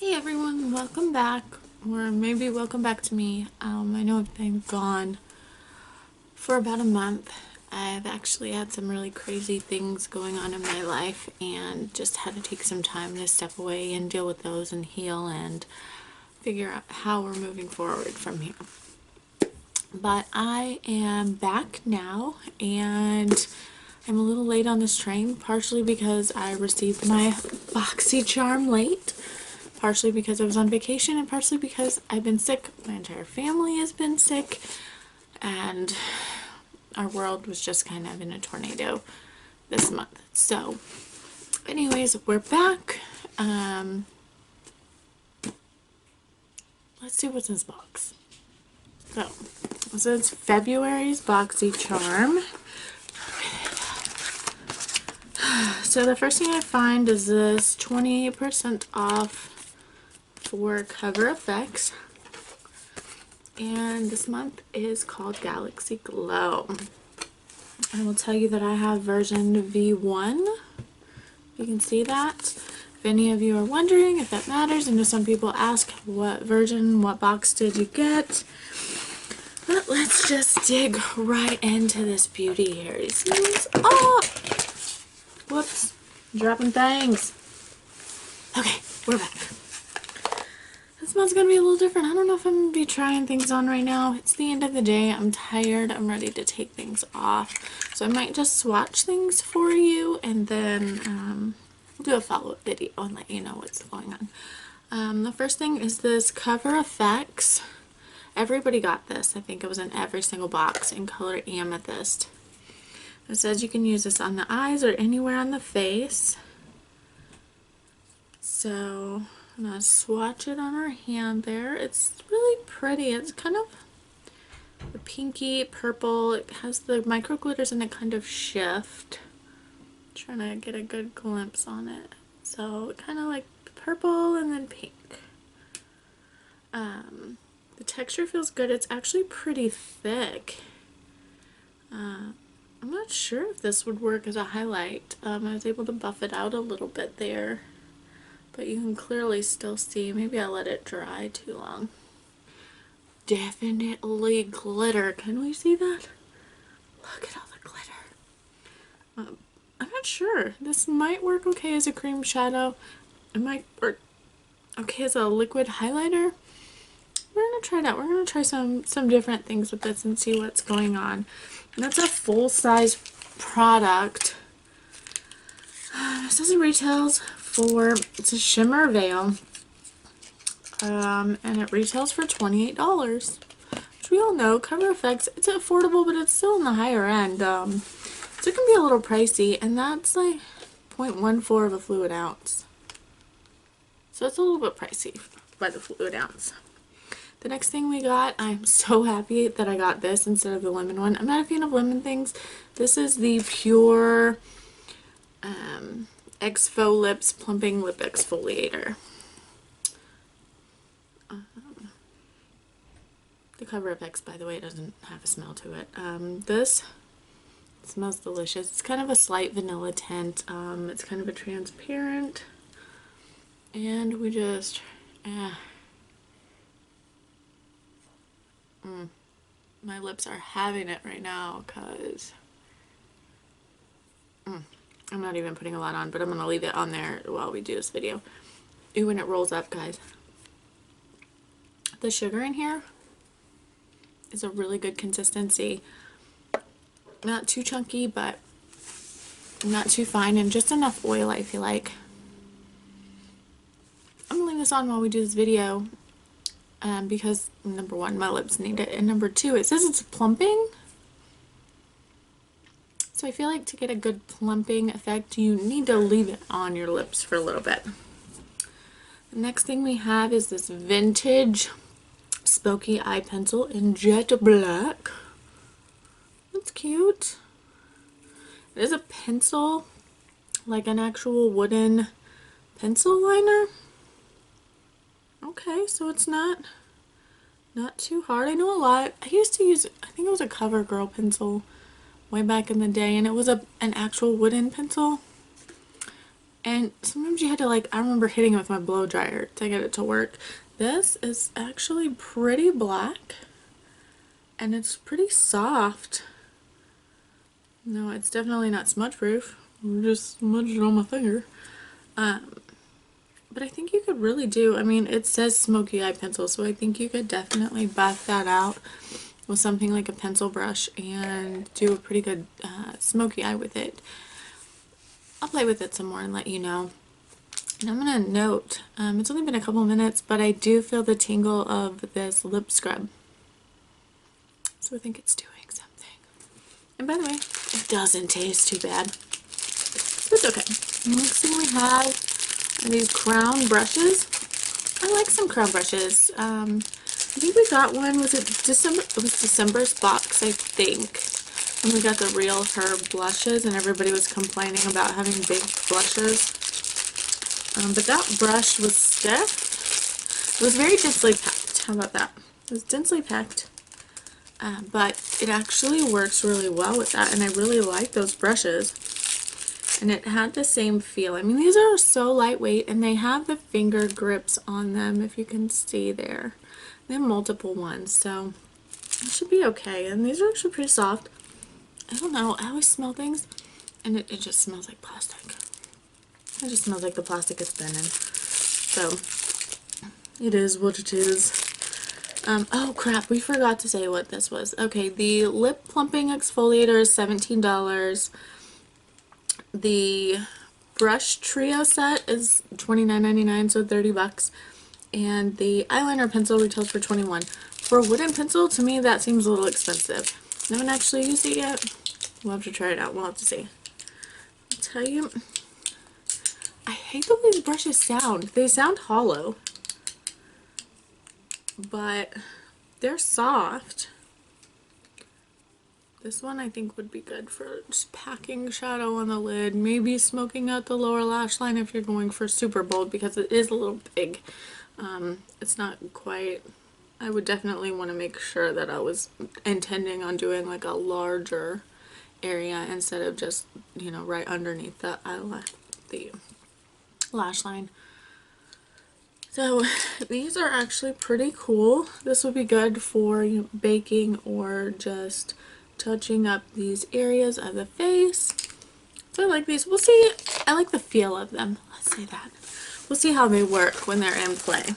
Hey everyone, welcome back, or maybe welcome back to me. I know I've been gone for about a month. I've actually had some really crazy things going on in my life and just had to take some time to step away and deal with those and heal and figure out how we're moving forward from here. But I am back now and I'm a little late on this train, partially because I received my Boxycharm late, partially because I was on vacation, and partially because I've been sick. My entire family has been sick, and our world was just kind of in a tornado this month. So, anyways, we're back. Let's see what's in this box. So it's February's Boxycharm. So the first thing I find is this 28% off for Cover Effects. And this month is called Galaxy Glow. I will tell you that I have version V1. You can see that. If any of you are wondering if that matters, I know some people ask what version, what box did you get? But let's just dig right into this beauty here. You see this? Oh! Whoops. Dropping things. Okay, we're back. This month's gonna be a little different. I don't know if I'm gonna be trying things on right now. It's the end of the day. I'm tired. I'm ready to take things off. So I might just swatch things for you and then we'll do a follow-up video and let you know what's going on. The first thing is this Cover Effects. Everybody got this. I think it was in every single box in color Amethyst. It says you can use this on the eyes or anywhere on the face. So I'm going to swatch it on our hand there. It's really pretty. It's kind of a pinky purple. It has the micro glitters and it kind of shift. I'm trying to get a good glimpse on it. So kind of like purple and then pink. The texture feels good. It's actually pretty thick. I'm not sure if this would work as a highlight. I was able to buff it out a little bit there, but you can clearly still see. Maybe I let it dry too long. Definitely glitter. Can we see that? Look at all the glitter. I'm not sure. This might work okay as a cream shadow. It might work okay as a liquid highlighter. We're gonna try it out. We're gonna try some different things with this and see what's going on. And that's a full-size product. It says it retails for, it's a Shimmervale, and it retails for $28. Which we all know, Cover Effects, it's affordable, but it's still in the higher end. So it can be a little pricey, and that's like 0.14 of a fluid ounce. So it's a little bit pricey by the fluid ounce. The next thing we got, I'm so happy that I got this instead of the lemon one. I'm not a fan of lemon things. This is the Pure Exfo Lips Plumping Lip Exfoliator. The Cover Effects, by the way, doesn't have a smell to it. This smells delicious. It's kind of a slight vanilla tint. It's kind of a transparent. And we just... my lips are having it right now because I'm not even putting a lot on, but I'm going to leave it on there while we do this video. Ooh, when it rolls up, guys. The sugar in here is a really good consistency. Not too chunky, but not too fine, and just enough oil, I feel like. I'm going to leave this on while we do this video. Because number one, my lips need it, and number two, it says it's plumping. So I feel like to get a good plumping effect, you need to leave it on your lips for a little bit. The next thing we have is this vintage Smoky Eye Pencil in Jet Black. That's cute. It is a pencil, like an actual wooden pencil liner. Okay, so it's not too hard. I know a lot. I used to use, I think it was a CoverGirl pencil way back in the day, and it was an actual wooden pencil. And sometimes you had to, like, I remember hitting it with my blow dryer to get it to work. This is actually pretty black and it's pretty soft. No, it's definitely not smudge proof. I just smudged it on my finger. But I think you could really do, I mean, it says smoky eye pencil, so I think you could definitely buff that out with something like a pencil brush and do a pretty good smoky eye with it. I'll play with it some more and let you know. And I'm going to note, it's only been a couple minutes, but I do feel the tingle of this lip scrub. So I think it's doing something. And by the way, it doesn't taste too bad. So it's okay. Next thing we have are these crown brushes. I like some crown brushes. I think we got one, was it December? It was December's box, I think. And we got the Real Her blushes, and everybody was complaining about having big blushes. But that brush was stiff. It was very densely packed. How about that? It was densely packed. But it actually works really well with that, and I really like those brushes. And it had the same feel. I mean, these are so lightweight, and they have the finger grips on them, if you can see there. They have multiple ones, so it should be okay. And these are actually pretty soft. I don't know, I always smell things, and it just smells like plastic. It just smells like the plastic it's been in. So, it is what it is. Oh crap, we forgot to say what this was. Okay, the lip plumping exfoliator is $17. The brush trio set is $29.99, so 30 bucks. And the eyeliner pencil retails for $21. For a wooden pencil, to me that seems a little expensive. I haven't actually used it yet. We'll have to try it out. We'll have to see. I'll tell you, I hate the way these brushes sound. They sound hollow, but they're soft. This one I think would be good for just packing shadow on the lid, maybe smoking out the lower lash line if you're going for super bold, because it is a little big. It's not quite, I would definitely want to make sure that I was intending on doing like a larger area instead of just, you know, right underneath the lash line. So these are actually pretty cool. This would be good for, you know, baking or just touching up these areas of the face. So I like these. We'll see. I like the feel of them. Let's say that. We'll see how they work when they're in play.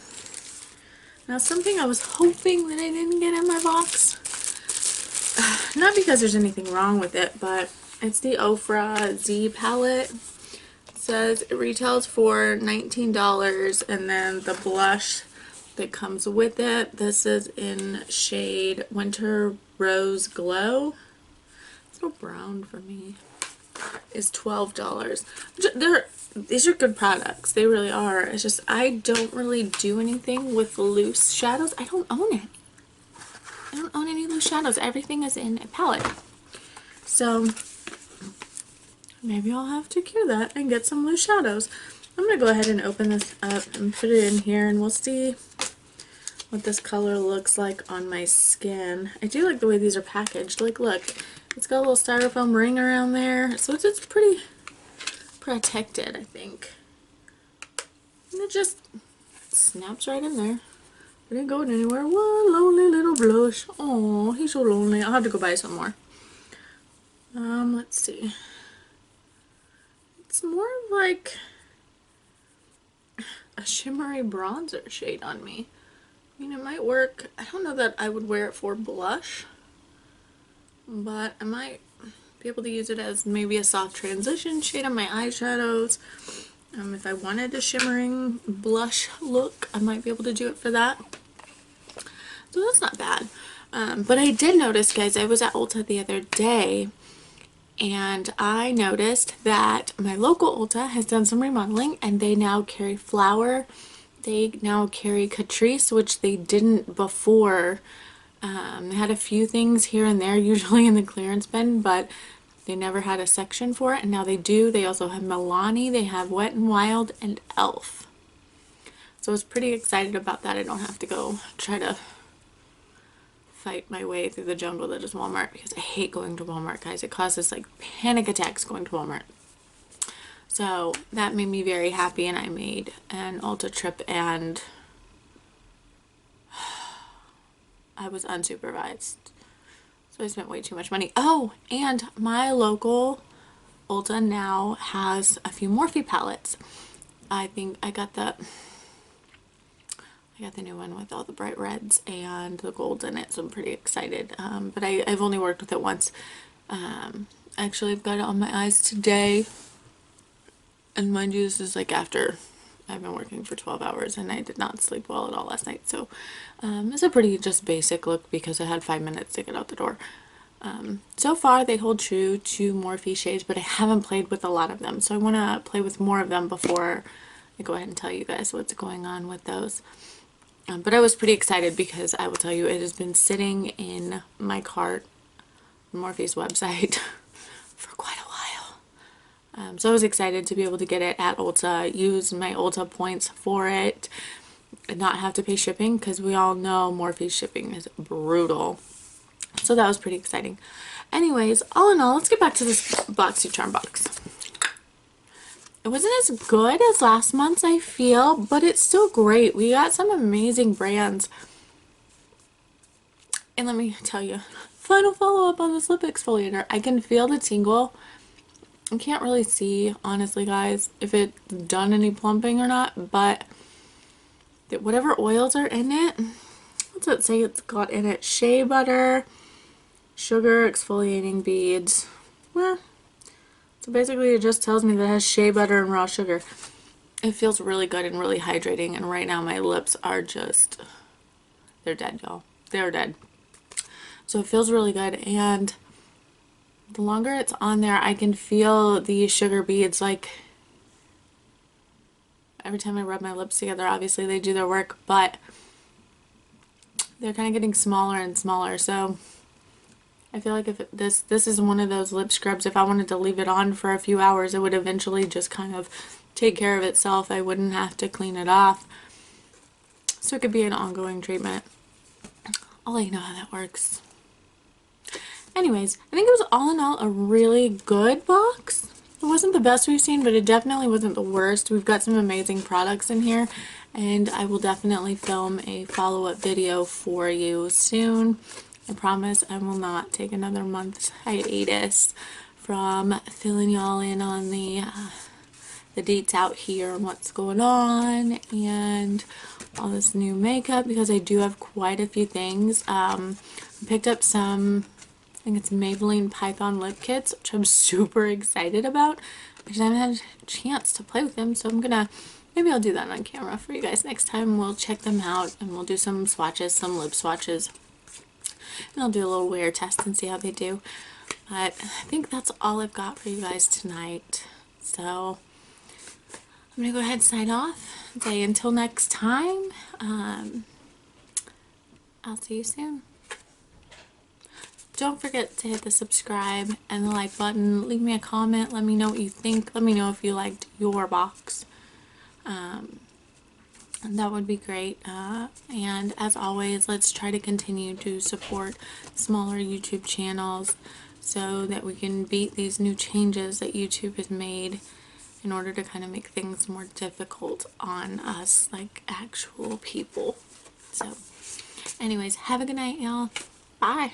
Now, something I was hoping that I didn't get in my box, not because there's anything wrong with it, but it's the Ofra Z palette. It says it retails for $19, and then the blush that comes with it, this is in shade Winter Rose Glow. It's a little brown for me. Is $12. These are good products. They really are. It's just I don't really do anything with loose shadows. I don't own it. I don't own any loose shadows. Everything is in a palette. So maybe I'll have to cure that and get some loose shadows. I'm going to go ahead and open this up and put it in here, and we'll see what this color looks like on my skin. I do like the way these are packaged. Like, look, it's got a little styrofoam ring around there, so it's pretty protected, I think. And it just snaps right in there. It ain't going anywhere. One lonely little blush. Oh, he's so lonely. I'll have to go buy some more. Let's see. It's more of like a shimmery bronzer shade on me. I mean, it might work. I don't know that I would wear it for blush, but I might be able to use it as maybe a soft transition shade on my eyeshadows. If I wanted a shimmering blush look, I might be able to do it for that. So that's not bad. But I did notice, guys, I was at Ulta the other day, and I noticed that my local Ulta has done some remodeling, and they now carry Flower. They now carry Catrice, which they didn't before. They had a few things here and there, usually in the clearance bin, but they never had a section for it, and now they do. They also have Milani, they have Wet n Wild, and e.l.f. So I was pretty excited about that. I don't have to go try to fight my way through the jungle that is Walmart, because I hate going to Walmart, guys. It causes like panic attacks going to Walmart. So that made me very happy, and I made an Ulta trip and I was unsupervised. So I spent way too much money. Oh, and my local Ulta now has a few Morphe palettes. I think I got the new one with all the bright reds and the gold in it, so I'm pretty excited. But I've only worked with it once. Actually, I've got it on my eyes today. And mind you, this is like after I've been working for 12 hours and I did not sleep well at all last night. So it's a pretty just basic look because I had 5 minutes to get out the door. So far they hold true to Morphe shades, but I haven't played with a lot of them. So I want to play with more of them before I go ahead and tell you guys what's going on with those. But I was pretty excited because I will tell you, it has been sitting in my cart, Morphe's website, for quite a while. So I was excited to be able to get it at Ulta, use my Ulta points for it, and not have to pay shipping, because we all know Morphe's shipping is brutal. So that was pretty exciting. Anyways, all in all, let's get back to this Boxycharm box. It wasn't as good as last month's, I feel, but it's still great. We got some amazing brands. And let me tell you, final follow-up on this lip exfoliator. I can feel the tingle. I can't really see, honestly, guys, if it's done any plumping or not, but whatever oils are in it, what's it say it's got in it? Shea butter, sugar, exfoliating beads. Well, so basically it just tells me that it has shea butter and raw sugar. It feels really good and really hydrating, and right now my lips are just, they're dead, y'all. They're dead. So it feels really good, and the longer it's on there, I can feel the sugar beads. Like, every time I rub my lips together, obviously they do their work, but they're kind of getting smaller and smaller. So I feel like if this is one of those lip scrubs, if I wanted to leave it on for a few hours, it would eventually just kind of take care of itself. I wouldn't have to clean it off. So it could be an ongoing treatment. I'll let you know how that works. Anyways, I think it was all in all a really good box. It wasn't the best we've seen, but it definitely wasn't the worst. We've got some amazing products in here, and I will definitely film a follow-up video for you soon. I promise I will not take another month's hiatus from filling y'all in on the dates out here and what's going on and all this new makeup, because I do have quite a few things. I picked up some, I think it's Maybelline Python lip kits, which I'm super excited about. I just haven't had a chance to play with them, so I'm gonna, maybe I'll do that on camera for you guys next time. We'll check them out and we'll do some swatches, some lip swatches, and I'll do a little wear test and see how they do. But I think that's all I've got for you guys tonight. So I'm gonna go ahead and sign off and say until next time, I'll see you soon. Don't forget to hit the subscribe and the like button. Leave me a comment. Let me know what you think. Let me know if you liked your box. And that would be great. And as always, let's try to continue to support smaller YouTube channels so that we can beat these new changes that YouTube has made in order to kind of make things more difficult on us, like actual people. So anyways, have a good night, y'all. Bye.